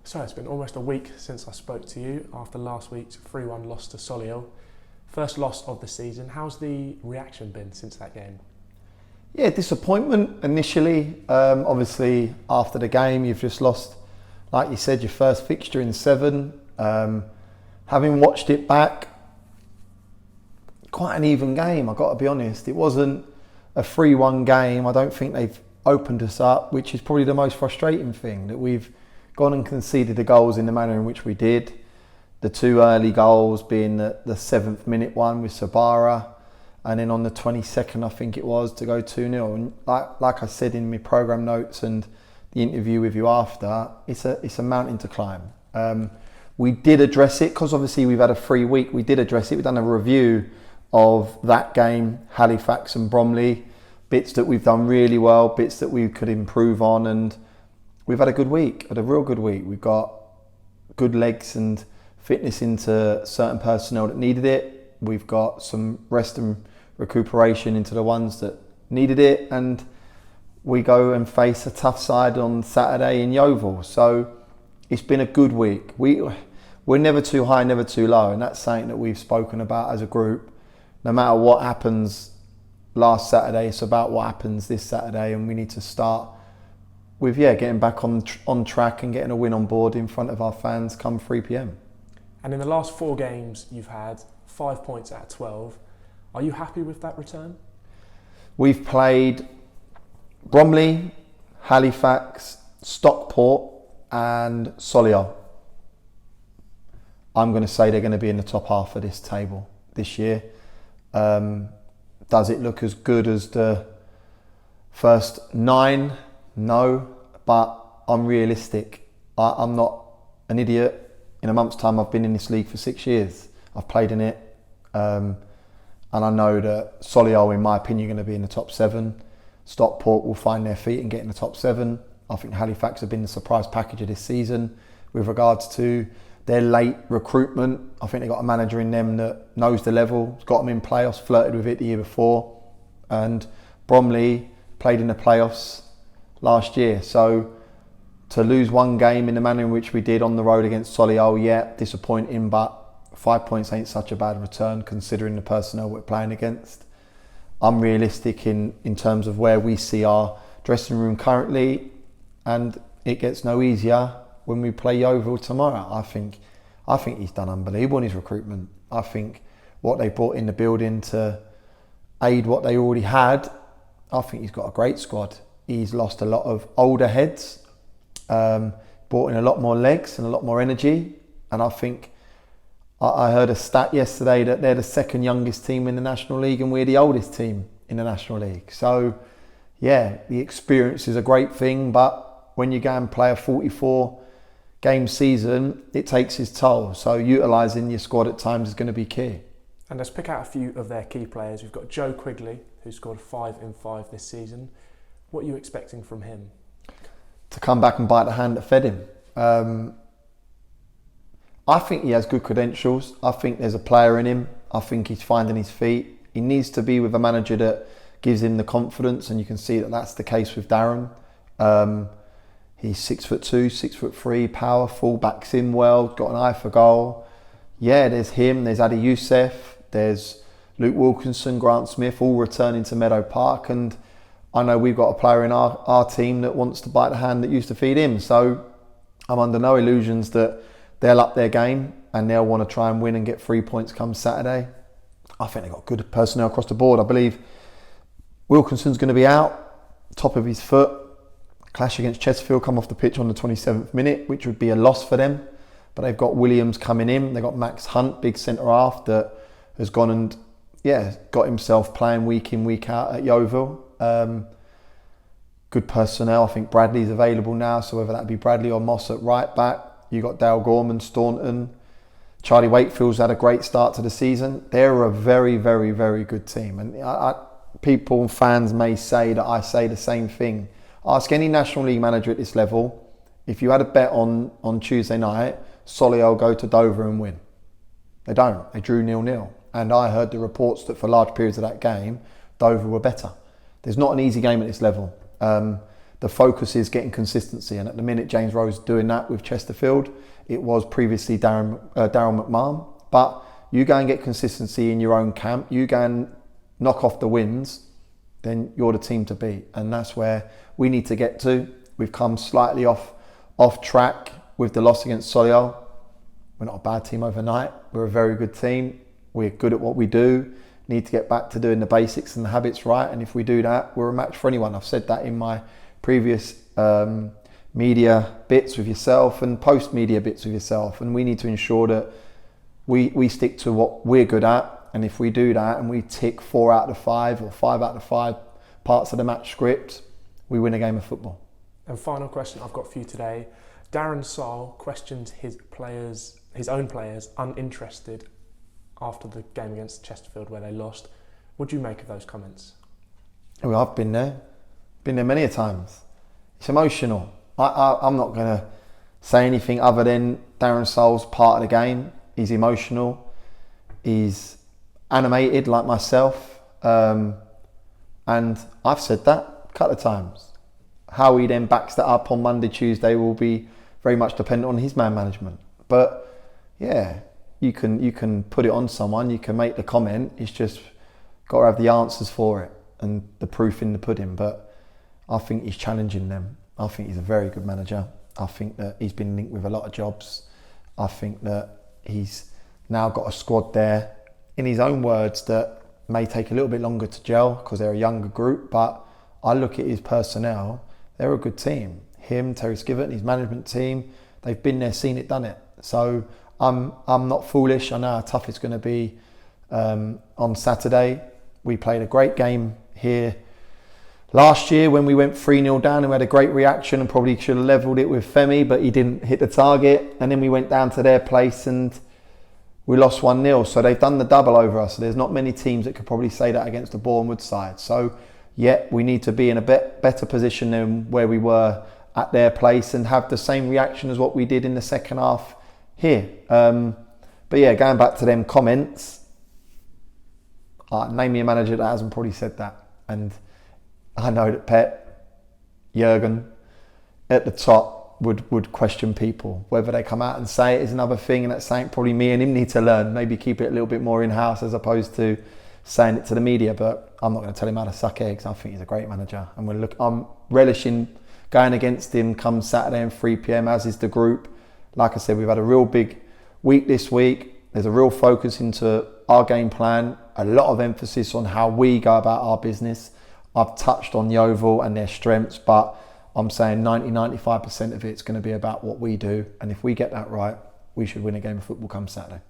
So it's been almost a week since I spoke to you after last week's 3-1 loss to Solihull. First loss of the season. How's the reaction been since that game? Yeah, disappointment initially. Obviously, after the game, you've just lost, like you said, your first fixture in 7. Having watched it back, quite an even game, I've got to be honest. It wasn't a 3-1 game. I don't think they've opened us up, which is probably the most frustrating thing, that we've gone and conceded the goals in the manner in which we did. The 2 early goals being the 7th minute one with Sabara, and then on the 22nd, I think it was, to go 2-0. And like I said in my programme notes and the interview with you after, it's a mountain to climb. We did address it, because obviously we've had a free week. We did address it. We've done a review of that game, Halifax and Bromley, bits that we've done really well, bits that we could improve on, and we've had a good week, had a real good week. We've got good legs and fitness into certain personnel that needed it. We've got some rest and recuperation into the ones that needed it. And we go and face a tough side on Saturday in Yeovil. So it's been a good week. We're never too high, never too low. And that's something that we've spoken about as a group. No matter what happens last Saturday, it's about what happens this Saturday. And we need to start with getting back on track and getting a win on board in front of our fans come 3 p.m. And in the last 4 games, you've had 5 points out of 12. Are you happy with that return? We've played Bromley, Halifax, Stockport and Solihull. I'm going to say they're going to be in the top half of this table this year. Does it look as good as the first 9? No, but I'm realistic. I'm not an idiot. In a month's time, I've been in this league for 6 years. I've played in it. And I know that Solihull, in my opinion, are going to be in the top 7. Stockport will find their feet and get in the top 7. I think Halifax have been the surprise package of this season with regards to their late recruitment. I think they've got a manager in them that knows the level, got them in playoffs, flirted with it the year before. And Bromley played in the playoffs last year. So to lose 1 game in the manner in which we did on the road against Solihull, disappointing, but 5 points ain't such a bad return considering the personnel we're playing against. I'm realistic in terms of where we see our dressing room currently, and it gets no easier when we play Yeovil tomorrow. I think he's done unbelievable in his recruitment. I think what they brought in the building to aid what they already had, I think he's got a great squad. He's lost a lot of older heads, brought in a lot more legs and a lot more energy. And I think I heard a stat yesterday that they're the 2nd youngest team in the National League and we're the oldest team in the National League. So, the experience is a great thing, but when you go and play a 44 game season, it takes its toll. So utilising your squad at times is going to be key. And let's pick out a few of their key players. We've got Joe Quigley, who scored 5 in 5 this season. What are you expecting from him? To come back and bite the hand that fed him. I think he has good credentials. I think there's a player in him. I think he's finding his feet. He needs to be with a manager that gives him the confidence, and you can see that that's the case with Darren. He's 6'2", 6'3", powerful, backs in well, got an eye for goal. There's him, there's Adi Youssef, there's Luke Wilkinson, Grant Smith, all returning to Meadow Park, and I know we've got a player in our team that wants to bite the hand that used to feed him. So I'm under no illusions that they'll up their game and they'll want to try and win and get 3 points come Saturday. I think they've got good personnel across the board. I believe Wilkinson's going to be out, top of his foot. Clash against Chesterfield, come off the pitch on the 27th minute, which would be a loss for them. But they've got Williams coming in. They've got Max Hunt, big centre half, that has gone and got himself playing week in, week out at Yeovil. Good personnel. I think Bradley's available now, so whether that be Bradley or Moss at right back. You got Dale Gorman, Staunton. Charlie Wakefield's had a great start to the season. They're a very, very, very good team. And people and fans may say that I say the same thing. Ask any National League manager at this level, if you had a bet on Tuesday night, Solihull go to Dover and win. They don't. They drew 0-0. And I heard the reports that for large periods of that game, Dover were better. There's not an easy game at this level. the focus is getting consistency. And at the minute, James Rowe's doing that with Chesterfield. It was previously Daryl McMahon. But you go and get consistency in your own camp, you go and knock off the wins, then you're the team to beat. And that's where we need to get to. We've come slightly off track with the loss against Solihull. We're not a bad team overnight. We're a very good team. We're good at what we do. Need to get back to doing the basics and the habits right. And if we do that, we're a match for anyone. I've said that in my previous media bits with yourself and post-media bits with yourself. And we need to ensure that we stick to what we're good at. And if we do that and we tick 4 out of 5 or 5 out of 5 parts of the match script, we win a game of football. And final question I've got for you today. DarrenSALs questioned his own players uninterested after the game against Chesterfield where they lost. What do you make of those comments? Well, I've been there many a times. It's emotional. I'm not going to say anything other than DarrenSALs part of the game. He's emotional. He's animated like myself. And I've said that a couple of times. How he then backs that up on Monday, Tuesday will be very much dependent on his man management. But yeah, you can put it on someone, you can make the comment, it's just got to have the answers for it and the proof in the pudding. But I think he's challenging them. I think he's a very good manager. I think that he's been linked with a lot of jobs. I think that he's now got a squad there, in his own words, that may take a little bit longer to gel because they're a younger group, but I look at his personnel, they're a good team. Him, Terry Skivett and his management team, they've been there, seen it, done it. So I'm not foolish. I know how tough it's going to be on Saturday. We played a great game here last year when we went 3-0 down and we had a great reaction and probably should have levelled it with Femi, but he didn't hit the target. And then we went down to their place and we lost 1-0. So they've done the double over us. So there's not many teams that could probably say that against the Boreham side. So yeah, we need to be in a better position than where we were at their place and have the same reaction as what we did in the second half here. But yeah, going back to them comments, name me a manager that hasn't probably said that. And I know that Pep, Jurgen, at the top would question people. Whether they come out and say it is another thing, and that's something probably me and him need to learn. Maybe keep it a little bit more in-house as opposed to saying it to the media. But I'm not going to tell him how to suck eggs. I think he's a great manager. And I'm relishing going against him come Saturday and 3 p.m, as is the group. Like I said, we've had a real big week this week. There's a real focus into our game plan, a lot of emphasis on how we go about our business. I've touched on Yeovil and their strengths, but I'm saying 90-95% of it's going to be about what we do. And if we get that right, we should win a game of football come Saturday.